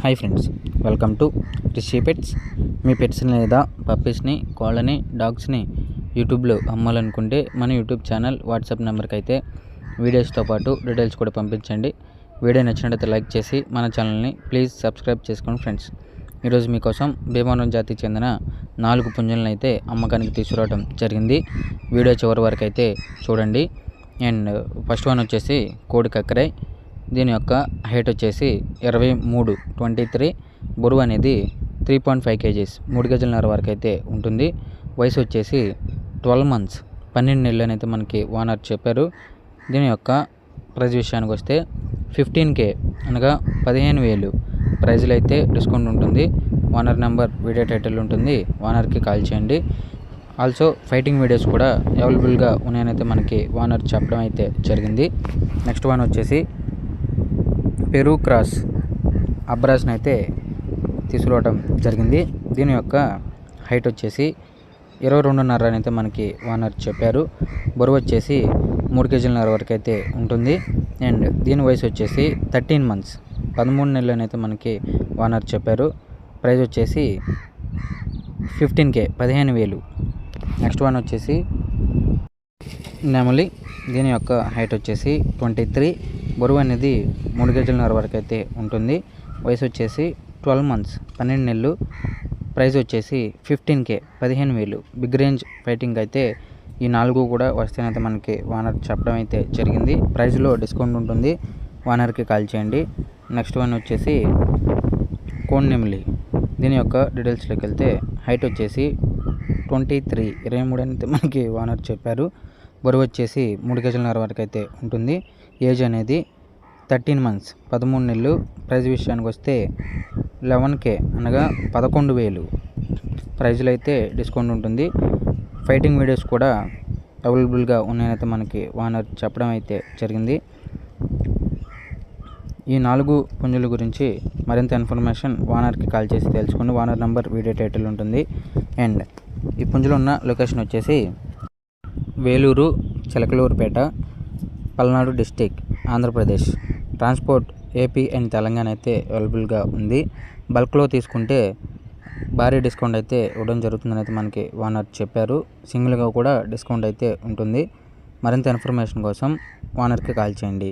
Hi friends, welcome to Rishi pets. మీ పెట్స్ని లేదా పప్పీస్ని, కోళ్ళని, డాగ్స్ని యూట్యూబ్లో అమ్మాలనుకుంటే మన యూట్యూబ్ ఛానల్, వాట్సాప్ నెంబర్కి అయితే వీడియోస్తో పాటు డీటెయిల్స్ కూడా పంపించండి. వీడియో నచ్చినట్లయితే లైక్ చేసి మన ఛానల్ని ప్లీజ్ సబ్స్క్రైబ్ చేసుకోండి ఫ్రెండ్స్. ఈరోజు మీకోసం భీమవరం జాతికి చెందిన 4 పుంజులను అయితే అమ్మకానికి తీసుకురావడం జరిగింది. వీడియో చివరి వరకు అయితే చూడండి. అండ్ ఫస్ట్ వన్ వచ్చేసి కోడి కక్కరై. దీని యొక్క హైట్ వచ్చేసి 23 బరువు అనేది 3.5 kgs 3 కేజీలన్నర వరకు అయితే ఉంటుంది. వయసు వచ్చేసి 12 months 12 నెలలు అయితే మనకి ఓనర్ చెప్పారు. దీని యొక్క ప్రైజ్ విషయానికి వస్తే 15K అనగా 15,000 ప్రైజ్లో అయితే డిస్కౌంట్ ఉంటుంది. ఓనర్ నెంబర్ వీడియో టైటిల్ ఉంటుంది, ఓనర్కి కాల్ చేయండి. ఆల్సో ఫైటింగ్ వీడియోస్ కూడా అవైలబుల్గా ఉన్నాయని అయితే మనకి ఓనర్ చెప్పడం అయితే జరిగింది. నెక్స్ట్ వన్ వచ్చేసి పెరూ క్రాస్ అబ్రాస్ని అయితే తీసుకురావడం జరిగింది. దీని యొక్క హైట్ వచ్చేసి 22.5 అయితే మనకి ఓనర్ చెప్పారు. బరువు వచ్చేసి 3 కేజీలన్నర వరకు అయితే ఉంటుంది. అండ్ దీని వయసు వచ్చేసి 13 months 13 నెలలు అయితే మనకి ఓనర్ చెప్పారు. ప్రైస్ వచ్చేసి 15K 15,000. నెక్స్ట్ వన్ వచ్చేసి నెమలి. దీని యొక్క హైట్ వచ్చేసి 23, బరువు అనేది 3 కేజీలన్నర వరకు అయితే ఉంటుంది. వయసు వచ్చేసి 12 months 12 నెలలు. ప్రైస్ వచ్చేసి 15K 15,000. బిగ్ రేంజ్ ఫైటింగ్ అయితే ఈ 4 కూడా వస్తేనైతే మనకి ఓనర్ చెప్పడం అయితే జరిగింది. ప్రైస్లో డిస్కౌంట్ ఉంటుంది, ఓనర్కి కాల్ చేయండి. నెక్స్ట్ వన్ వచ్చేసి కోన్ నెమలి. దీని యొక్క డీటెయిల్స్లోకి వెళ్తే హైట్ వచ్చేసి 23 అయితే మనకి ఓనర్ చెప్పారు. బరువు వచ్చేసి 3 కేజీలన్నర వరకు అయితే ఉంటుంది. ఏజ్ అనేది 13 months 13 నెలలు. ప్రైజ్ విషయానికి వస్తే 11K అనగా 11,000 ప్రైజ్లో అయితే డిస్కౌంట్ ఉంటుంది. ఫైటింగ్ వీడియోస్ కూడా అవైలబుల్గా ఉన్నాయనైతే మనకి ఓనర్ చెప్పడం అయితే జరిగింది. ఈ 4 పుంజుల గురించి మరింత ఇన్ఫర్మేషన్ ఓనర్కి కాల్ చేసి తెలుసుకోండి. ఓనర్ నెంబర్ వీడియో టైటిల్ ఉంటుంది. అండ్ ఈ పుంజులు ఉన్న లొకేషన్ వచ్చేసి Vellore, Chilakaluripet, Palnadu district, Andhra Pradesh. Transport AP and Telangana అయితే అవైలబుల్గా ఉంది. బల్క్లో తీసుకుంటే భారీ డిస్కౌంట్ అయితే ఇవ్వడం జరుగుతుందని అయితే మనకి ఓనర్ చెప్పారు. సింగిల్గా కూడా డిస్కౌంట్ అయితే ఉంటుంది. మరింత ఇన్ఫర్మేషన్ కోసం ఓనర్కి కాల్ చేయండి.